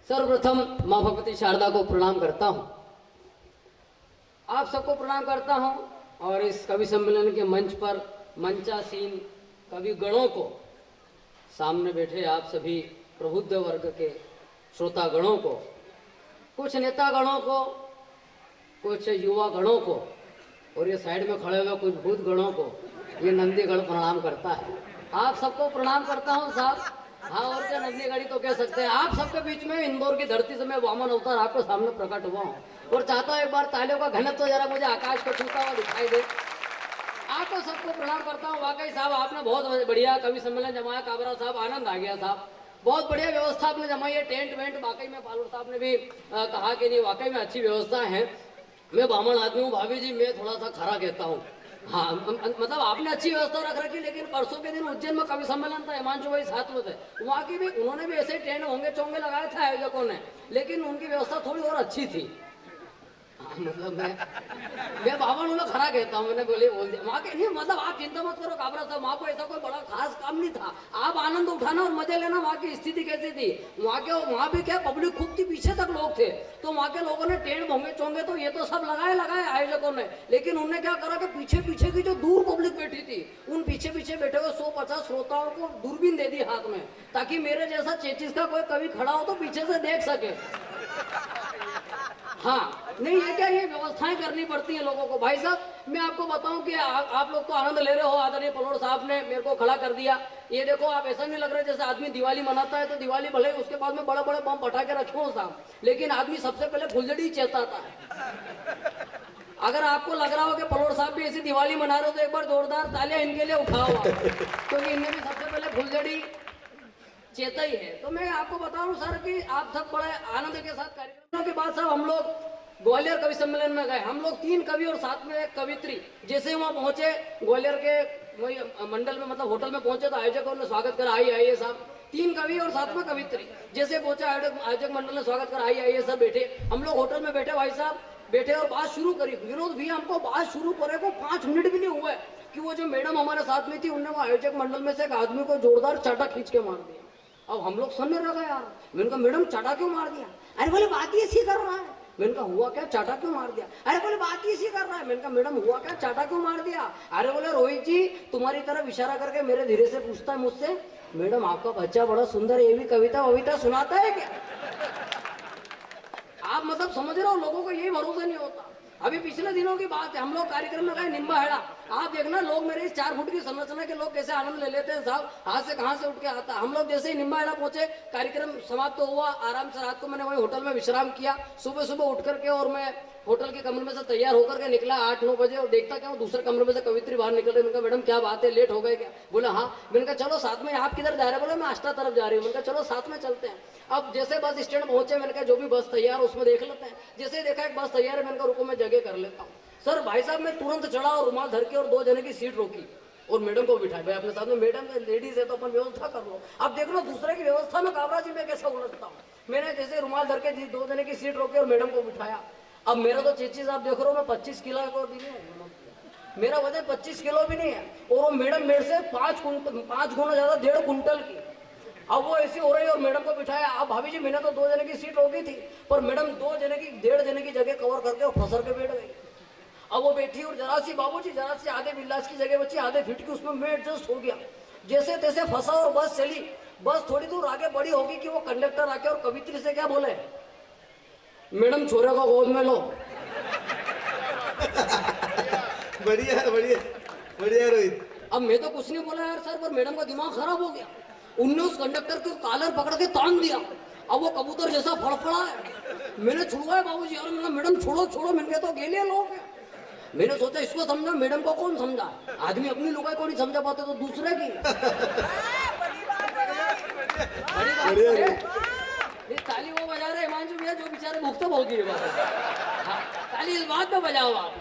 सर्वप्रथम माँ भगवती शारदा को प्रणाम करता हूँ, आप सबको प्रणाम करता हूँ और इस कवि सम्मेलन के मंच पर मंचासीन कवि गणों को, सामने बैठे आप सभी प्रबुद्ध वर्ग के श्रोता गणों को, कुछ नेता गणों को, कुछ युवा गणों को और ये साइड में खड़े हुए कुछ भूत गणों को ये नंदी गण प्रणाम करता है। आप सबको प्रणाम करता हूँ साहब। हाँ, और क्या नंदी गढ़ी तो कह सकते हैं। आप सबके बीच में इंदौर की धरती से मैं वामन अवतार आपको सामने प्रकट हुआ हूँ और चाहता हूँ एक बार तालियों का घनत्व तो जरा मुझे आकाश को छूता हुआ दिखाई दे। आपको सबको प्रणाम करता हूँ। वाकई साहब आपने बहुत बढ़िया कवि सम्मेलन जमाया। काबरा साहब, आनंद आ गया साहब, बहुत बढ़िया व्यवस्था आपने जमाई है। टेंट वेंट वाकई में पालूर साहब ने भी कहा कि नहीं, वाकई में अच्छी व्यवस्था है। मैं ब्राह्मण आदमी हूँ भाभी जी, मैं थोड़ा सा खरा कहता हूँ। हाँ, मतलब आपने अच्छी व्यवस्था रख रखी, लेकिन परसों के दिन उज्जैन में कवि सम्मेलन था, हिमांशु भाई साथ में थे, वहाँ की भी उन्होंने भी ऐसे टेंट होंगे चोंगे लगाए थे आयोजकों ने, लेकिन उनकी व्यवस्था थोड़ी और अच्छी थी। हाँ, मतलब मैं बावन उन्हें खरा कहता हूँ, मैंने बोल दिया वहाँ के नहीं। मतलब आप चिंता मत करो काबरा साहब, वहाँ को ऐसा कोई बड़ा खास काम नहीं था। आप आनंद उठाना और मजे लेना। वहाँ की स्थिति कैसी थी, वहाँ भी क्या पब्लिक खूब थी, पीछे तक लोग थे, तो वहाँ के लोगों ने टेंट भोंगे चोंगे तो ये तो सब लगाए आयोजकों ने, लेकिन उन्होंने क्या करा कि पीछे पीछे की जो दूर पब्लिक बैठी थी, उन पीछे पीछे बैठे हुए 150 श्रोताओं को दूरबीन दे दी हाथ में, ताकि मेरे जैसा 33 का कोई कवि खड़ा हो तो पीछे से देख सके। हाँ, नहीं ये क्या, ये व्यवस्थाएं करनी पड़ती हैं लोगों को। भाई साहब, मैं आपको बताऊं कि आप लोग तो आनंद ले रहे हो। आदरणीय पलोड़ साहब ने मेरे को खड़ा कर दिया। ये देखो, आप ऐसा नहीं लग रहा जैसे आदमी दिवाली मनाता है तो दिवाली भले उसके बाद में बड़े बड़े बम पटाखे रखे हो साहब, लेकिन आदमी सबसे पहले फुलझड़ी चेताता है। अगर आपको लग रहा हो कि पलोड़ साहब भी ऐसी दिवाली मना रहे हो तो एक बार जोरदार तालियां इनके लिए उठाओ, क्योंकि इनने भी सबसे पहले फुलझड़ी चेता ही है। तो मैं आपको बताऊं सर कि आप सब बड़े आनंद के साथ कार्यक्रमों के बाद साहब हम लोग ग्वालियर कवि सम्मेलन में गए। हम लोग 3 कवि और साथ में एक कवित्री। जैसे वहाँ पहुंचे ग्वालियर के वही मंडल में, मतलब होटल में पहुंचे, तो आयोजकों ने स्वागत करा, आइए साहब। 3 कवि और साथ में कवित्री। जैसे पहुंचे आयोजक मंडल ने स्वागत करा, आइए सर बैठे। हम लोग होटल में बैठे, भाई साहब बैठे और बात शुरू करी। विनोद भी हमको बात शुरू करे को 5 मिनट भी नहीं हुए कि वो जो मैडम हमारे साथ में थी, उन्होंने वो आयोजक मंडल में से एक आदमी को जोरदार चाटा खींच के मार दिया। अब हम लोग सुनने लगा यार। मैंने कहा मैडम चाटा क्यों मार दिया? अरे बोले बात ही ऐसी कर रहा है। मैंने कहा हुआ क्या, चाटा क्यों मार दिया? अरे बोले बात ही ऐसी कर रहा है। मैंने कहा मैडम हुआ क्या, चाटा क्यों मार दिया? अरे बोले रोहित जी तुम्हारी तरफ इशारा करके मेरे धीरे से पूछता है मुझसे, मैडम आपका बच्चा बड़ा सुंदर, ये भी कविता वविता सुनाता है क्या? आप मतलब समझ रहे हो, लोगों को यही भरोसा नहीं होता। अभी पिछले दिनों की बात है, हम लोग कार्यक्रम में गए निम्बा हेड़ा। आप देखना लोग मेरे इस 4 फुट की संरचना के लोग कैसे आनंद ले लेते हैं साहब, हाथ से कहां से उठ के आता। हम लोग जैसे ही निम्बा हेड़ा पहुंचे, कार्यक्रम समाप्त तो हुआ, आराम से रात को मैंने वही होटल में विश्राम किया। सुबह सुबह उठ करके और मैं होटल के कमरे में से तैयार होकर के निकला 8-9 बजे, और देखता क्या, दूसरे कमरे में से कवित्री बाहर निकल रही। मैंने कहा मैडम क्या बात है, लेट हो गए क्या? बोला हाँ। मैंने कहा चलो साथ में। आप किधर जा रहे? बोले मैं आष्टा तरफ जा रही हूँ। मैंने कहा चलो साथ में चलते हैं। अब जैसे बस स्टैंड पहुंचे, मैंने कहा जो भी बस तैयार उसमें देख लेते हैं। जैसे देखा एक बस तैयार है, मैंने कहा रुको मैं जगह कर लेता हूँ। सर भाई साहब मैं तुरंत चढ़ा और रुमाल धर के और 2 जने की सीट रोकी और मैडम को बिठाया। भाई अपने साथ में मैडम लेडीज है तो अपन व्यवस्था कर लो। अब देख लो दूसरे की व्यवस्था में काबरा जी में कैसे उलझता हूँ। मैंने जैसे रुमाल धर के 2 जने की सीट रोकी और मैडम को बिठाया। अब मेरा तो चेचीज आप देख रहे हो, मैं 25 किलो को भी नहीं हूँ, मेरा वजन 25 किलो भी नहीं है, और वो मैडम मेरे से 5 गुना ज्यादा 1.5 कुंटल की। अब वो ऐसी हो रही है और मैडम को बिठाया। अब भाभी जी मैंने तो 2 जने की सीट रोकी थी, पर मैडम 2 जने की 1.5 जने की जगह कवर करके और फंसर के बैठ गई। अब वो बैठी और जरा सी बाबूजी जरा सी आधे बिल्लास की जगह बची, आधे फीट की, उसमें मैं एडजस्ट हो गया। जैसे तैसे फंसा और बस चली। बस थोड़ी दूर आगे बड़ी होगी कि वो कंडक्टर आके और कवित्री से क्या बोले, मैडम छोरे को गोद में लो। बढ़िया बढ़िया बढ़िया रोहित। अब मैं तो कुछ नहीं बोला यार सर, पर मैडम का दिमाग खराब हो गया। उनने उस कंडक्टर को कॉलर पकड़ के तान दिया। अब वो कबूतर जैसा फड़फड़ा है। मैंने छुड़वाया बाबूजी, और मैंने मैडम छोड़ो छोड़ो। मैंने तो गेले लोग हैं। मैंने सोचा इसको समझा, मैडम को कौन समझा? आदमी अपनी लुगाई को नहीं समझा पाते तो दूसरे की। ताली वो बजा रहे हिमांशु भैया जो बेचारे भुगते भोगी है। ताली इस बात पे बजाओ आप।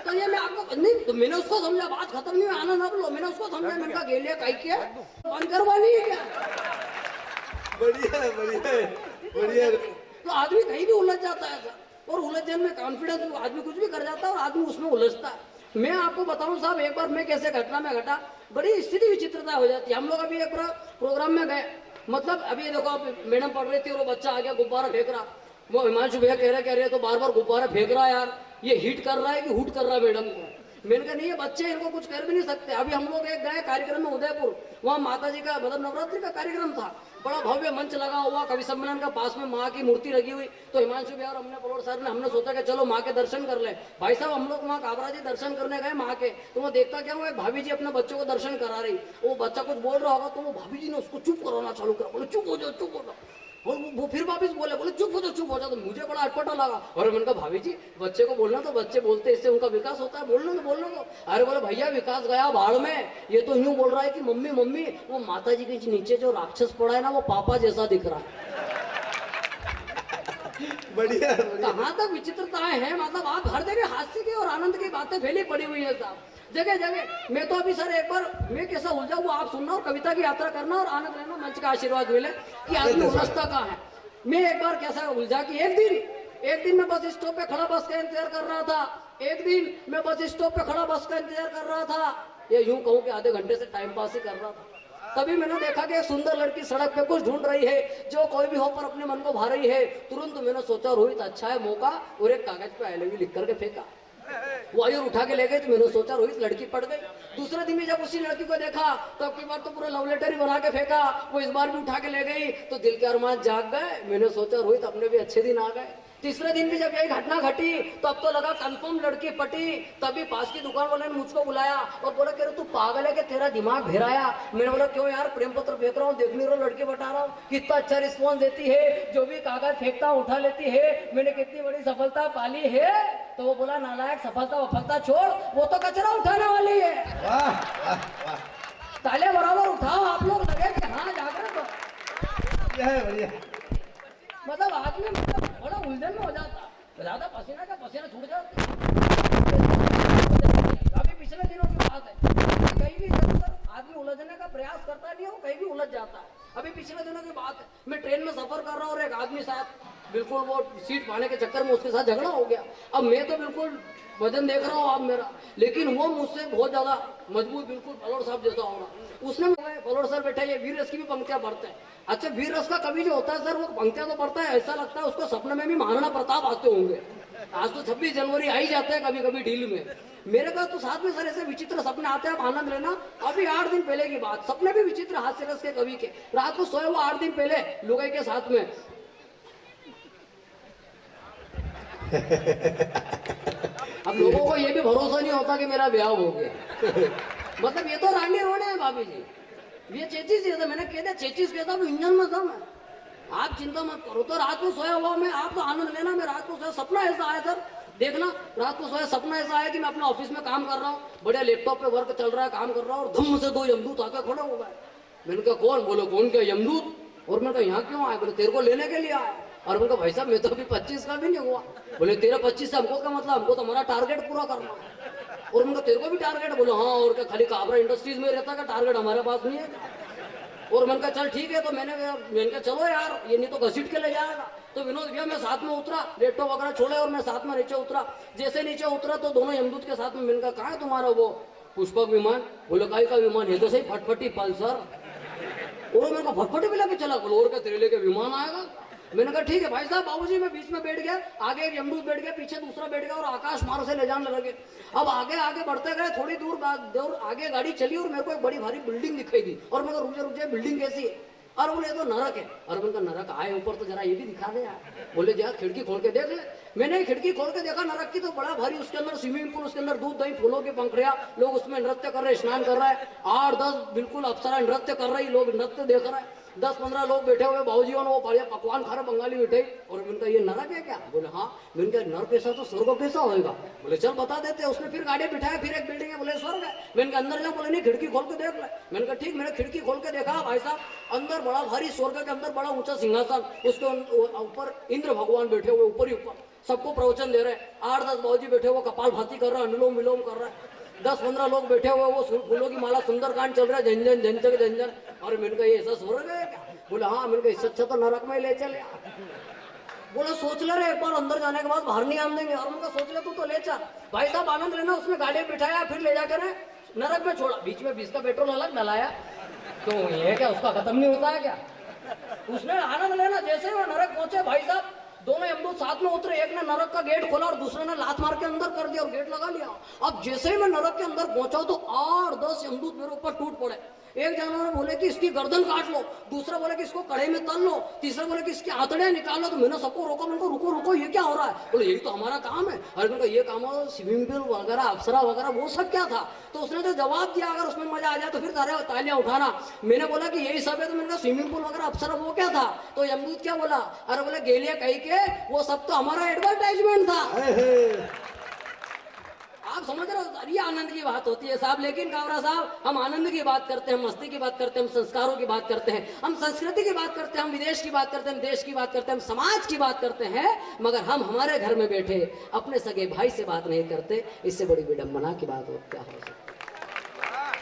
तो ये मैं आपको नहीं, तो मैंने उसको समझा, बात खत्म नहीं हुई, आनंद आप लो। मैंने उसको समझा, मैंने कहा गेलिया काई किया, बंद करवानी है क्या? बढ़िया बढ़िया बढ़िया। तो आदमी कहीं भी उलझ जाता है सर, और उलझन में कॉन्फिडेंस आदमी कुछ भी कर जाता है और आदमी उसमें उलझता है। मैं आपको बताऊं साहब, एक बार मैं कैसे घटना में घटा, बड़ी स्थिति विचित्रता हो जाती है। हम लोग अभी एक प्रोग्राम में गए, मतलब अभी ये देखो, आप मैडम पढ़ रही थी और वो बच्चा आ गया गुब्बारा फेंक रहा, वो हिमांशु भैया कह रहे तो बार बार गुब्बारा फेंक रहा है यार, ये हिट कर रहा है कि हुट कर रहा है मैडम को। मैंने कहा नहीं, ये बच्चे इनको कुछ कर भी नहीं सकते। अभी हम लोग एक गए कार्यक्रम में उदयपुर, वहाँ माता जी का मतलब नवरात्रि का कार्यक्रम था, बड़ा भव्य मंच लगा हुआ, कवि सम्मेलन का पास में माँ की मूर्ति लगी हुई। तो हिमांशु भैया और हमने पलोड़ सर ने हमने सोचा कि चलो माँ के दर्शन कर ले। भाई साहब हम लोग वहाँ काबरा जी दर्शन करने गए माँ के, तो वो देखता क्या हुआ, एक भाभी जी अपने बच्चों को दर्शन करा रही, वो बच्चा कुछ बोल रहा होगा तो वो भाभी जी ने उसको चुप कराना चालू करा, बोले चुप हो जाओ चुप हो जाओ। और वो फिर वापिस बोले चुप हो जाओ। तो मुझे बड़ा अटपटा लगा, और मैंने कहा भाभी जी बच्चे को बोलना, तो बच्चे बोलते इससे उनका विकास होता है, बोलना तो। अरे बोले भैया विकास गया भाड़ में, ये तो यूं बोल रहा है कि मम्मी मम्मी, वो माता जी के नीचे जो राक्षस पड़ा है ना, वो पापा जैसा दिख रहा है। बढ़िया कहाँ तक विचित्रताएं हैं, मतलब आप हर जगह हास्य की और आनंद की बातें फैली पड़ी हुई है साहब, जगह जगह। मैं तो अभी सर एक बार मैं कैसा उलझा वो आप सुनना और कविता की यात्रा करना और आनंद लेना, मंच का आशीर्वाद मिले कि आदमी उलझता कहाँ है। मैं एक बार कैसा उलझा कि एक दिन मैं बस स्टॉप पे खड़ा बस का इंतजार कर रहा था, एक दिन मैं बस स्टॉप पे खड़ा बस का इंतजार कर रहा था, ये यूं कहूँ कि आधे घंटे से टाइम पास ही कर रहा था। तभी मैंने देखा कि एक सुंदर लड़की सड़क पे कुछ ढूंढ रही है जो कोई भी हो पर अपने मन को भा रही है। तुरंत मैंने सोचा रोहित अच्छा है मौका, और एक कागज पे आई लव यू लिख करके फेंका। वो आई और उठा के ले गई, तो मैंने सोचा रोहित लड़की पड़ गई। दूसरे दिन में जब उसी लड़की को देखा तो अब की बार तो पूरा लव लेटर ही बना के फेंका, वो इस बार भी उठा के ले गई, तो दिल के अरमान जाग गए। मैंने सोचा रोहित अपने भी अच्छे दिन आ गए। तीसरे दिन भी जब यही घटना घटी तो अब तो लगा कंफर्म लड़की पटी। तभी पास की दुकान वाले ने मुझको बुलाया और बोला कह रहे तू पागल है कि तेरा दिमाग भेराया। मैंने बोला क्यों यार, प्रेम पत्र फेंक रहा हूँ, देख नहीं रहा लड़की बता रहा हूँ, कितना अच्छा रिस्पॉन्स देती है, जो भी कागज फेंकता उठा लेती है, मैंने कितनी बड़ी सफलता पाली है। तो वो बोला नालायक सफलता वफलता छोड़, वो तो कचरा उठाने वाली है। वाह वाह वाह, ताले बराबर उठाओ आप लोग, लगे कि हाँ जाकर तो बढ़िया। मतलब आदमी मतलब बड़ा उलझन में हो जाता, ज्यादा पसीना का पसीना छूट जाता। अभी पिछले दिनों की बात है, कहीं भी आदमी उलझने का प्रयास करता नहीं हो, कहीं भी उलझ जाता है। अभी पिछले दिनों की बात है, मैं ट्रेन में सफर कर रहा हूँ और एक आदमी साथ बिल्कुल वो सीट पाने के चक्कर में उसके साथ झगड़ा हो गया। अब मैं तो बिल्कुल वजन देख रहा हूँ आप मेरा, लेकिन वो मुझसे बहुत ज्यादा मजबूत, बिल्कुल पलोड़ साहब जैसा होगा। उसने पलोड़ सर बैठा, ये वीर रस की भी पंक्तियां पढ़ते हैं। अच्छा वीर रस का कवि जो होता है सर, वो पंक्तियां तो पढ़ता है, ऐसा लगता है उसको सपने में भी महाराणा प्रताप आते होंगे। आज तो 26 जनवरी आ ही जाते हैं कभी कभी डील में। मेरे पास तो साथ में सर ऐसे विचित्र सपने आते हैं, आप आनंद लेना। अभी 8 दिन पहले की बात, सपने भी विचित्र हास्य रस के कवि के। रात को सोए हुआ 8 दिन पहले लुगाई के साथ में अब लोगों को ये भी भरोसा नहीं होता कि मेरा ब्याह हो गया। मतलब ये तो रानी रोने है भाभी जी, ये चेचिस ये था, मैंने कह दिया चेचिस कहता हूँ इंजन में था मैं, आप चिंता मत करो। तो रात को सोया हुआ मैं, आप तो आनंद लेना। मैं रात को सोया, सपना ऐसा आया सर, देखना रात को सोया सपना ऐसा आया कि मैं अपने ऑफिस में काम कर रहा हूँ, बढ़िया लैपटॉप पे वर्क चल रहा है, काम कर रहा हूँ, और धम्म से 2 यमदूत आके खड़े हो गए। मैंने कहा कौन? बोलो कौन क्या यमदूत? और मैंने कहा यहाँ क्यों आए? बोले तेरे को लेने के लिए आए। और मैंने कहा भाई साहब मैं तो अभी 25 का भी नहीं हुआ। बोले तेरा 25 से हमको क्या मतलब, हमको तो हमारा टारगेट पूरा करना है। और मैंने कहा तेरे को भी टारगेट? बोलो हाँ, और क्या खाली काबरा इंडस्ट्रीज में रहता का टारगेट हमारे पास नहीं है। और मैंने कहा चल ठीक है। तो मैंने कहा चलो यार, ये नहीं तो घसीट के ले जाएगा। तो विनोद भैया मैं साथ में उतरा, लैपटॉप वगैरह छोड़े और मैं साथ में नीचे उतरा। जैसे नीचे उतरा तो दोनों यमदूत के साथ में। मैंने कहा कहाँ है तुम्हारा वो पुष्पक विमान? बोले काई का विमान है? तो सही फटफटी पल्सर। और मैंने कहा फटफटी भी लेके चला? बोलो और क्या तेरे लेके विमान आएगा? मैंने कहा ठीक है भाई साहब। बाबूजी मैं बीच में बैठ गया, आगे एक यमदूत बैठ गया, पीछे दूसरा बैठ गया, और आकाश मार्ग से ले जाने लगे। अब आगे आगे बढ़ते गए, थोड़ी दूर आगे गाड़ी चली और मेरे को एक बड़ी भारी बिल्डिंग दिखाई दी। और मैं रुक जा बिल्डिंग कैसी है? और बोले तो नरक है। और मैंने कहा नरक आए ऊपर तो जरा ये भी दिखा दे यार। बोले जा खिड़की खोल के देख ले। मैंने खिड़की खोल के देखा नरक की, तो बड़ा भारी, उसके अंदर स्विमिंग पूल, उसके अंदर दूध दही फूलों की पंखड़ियां, लोग उसमें नृत्य कर रहे, स्नान कर रहे हैं। 8-10 बिल्कुल अप्सरा नृत्य कर रही, लोग नृत्य देख रहे हैं। 10-15 लोग बैठे हुए, बाबूजी और वो बढ़िया पकवान खा रहे, बंगाली मिठाई। और मैंने कहा ये नरक है क्या? बोले हाँ। मैंने कहा नरक कैसा तो स्वर्ग कैसा होगा? बोले चल बता देते। उसने फिर गाड़ी बिठाया, फिर एक बिल्डिंग है, बोले स्वर्ग है। मैंने कहा अंदर जाओ? बोले नहीं खिड़की खोल के देख ले। मैंने कहा ठीक। मैंने खिड़की खोल के देखा भाई साहब, अंदर बड़ा भारी स्वर्ग के अंदर बड़ा ऊंचा सिंहासन, उसके ऊपर इंद्र भगवान बैठे हुए, ऊपर ही ऊपर सबको प्रवचन दे रहे। 8-10 बाबूजी बैठे हुए, कपाल भाती कर रहे हैं, अनुलोम विलोम कर रहे हैं। 10-15 लोग बैठे हुए, वो फूलों की माला सुंदरकांड चल रहा है, झंझन झंझन झंझन। और मैंने कहा ये ऐसा स्वर्ग है क्या? बोला हाँ। मैंने कहा इससे अच्छा तो नरक में ले चले। बोला सोच ले रहे, एक बार अंदर जाने के बाद बाहर नहीं आने देंगे। और उनका सोच ले तू तो ले चल भाई साहब, आनंद लेना। उसने गाड़ी बिठाया, फिर ले जाकर नरक में छोड़ा। बीच में 20 का पेट्रोल अलग डलाया। तो ये क्या उसका खत्म नहीं होता है क्या? उसने आनंद लेना, जैसे ही वो नरक पहुंचे भाई साहब, दोनों यमदूत साथ में उतरे, एक ने नरक का गेट खोला और दूसरे ने लात मार के अंदर कर दिया और गेट लगा लिया। अब जैसे ही मैं नरक के अंदर पहुंचा तो 8-10 यमदूत मेरे ऊपर टूट पड़े। एक जानवर बोले कि इसकी गर्दन काट लो, दूसरा बोले कि इसको कड़े में तल लो, तीसरा बोले कि इसकी आंतड़ियां निकाल लो। तो मैंने सबको रोका, मैंने कहा रुको रुको ये क्या हो रहा है? बोले यही तो हमारा काम है। अरे मैंने कहा ये काम हो स्विमिंग पूल वगैरह अप्सरा वगैरह वो सब क्या था? तो उसने जो जवाब दिया अगर उसमें मजा आ जाए तो फिर तारे तालियां उठाना। मैंने बोला कि यही सब है। तो मैंने कहा स्विमिंग पूल वगैरह अप्सरा वो क्या था? तो यमदूत क्या बोला? अरे बोले गेलिया कही के वो सब तो हमारा एडवर्टाइजमेंट था। आप समझ रहे हो? ये आनंद की बात होती है साहब। लेकिन कावरा साहब, हम आनंद की बात करते हैं, मस्ती की बात करते हैं, हम संस्कारों की बात करते हैं, हम संस्कृति की बात करते हैं, हम विदेश की बात करते हैं, हम देश की बात करते हैं, हम समाज की बात करते हैं, मगर हम हमारे घर में बैठे अपने सगे भाई से बात नहीं करते। इससे बड़ी विडंबना की बात हो क्या हो सकती?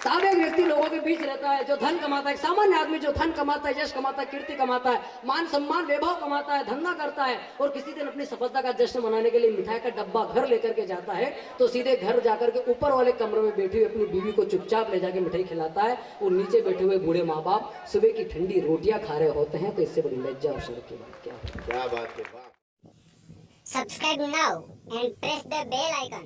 साहब एक व्यक्ति लोगों के बीच रहता है जो धन कमाता है, एक सामान्य आदमी जो धन कमाता है, यश कमाता है, कीर्ति कमाता है, मान सम्मान वैभव कमाता है, धंधा करता है, और किसी दिन अपनी सफलता का जश्न मनाने के लिए मिठाई का डब्बा घर लेकर के जाता है, तो सीधे घर जाकर के ऊपर वाले कमरे में बैठी हुई अपनी बीवी को चुपचाप ले जाके मिठाई खिलाता है, और नीचे बैठे हुए बूढ़े माँ बाप सुबह की ठंडी रोटियां खा रहे होते हैं। तो इससे बड़ी लज्जा और शर्म की बात क्या है? क्या बात है, वाह। Subscribe now and press the bell icon.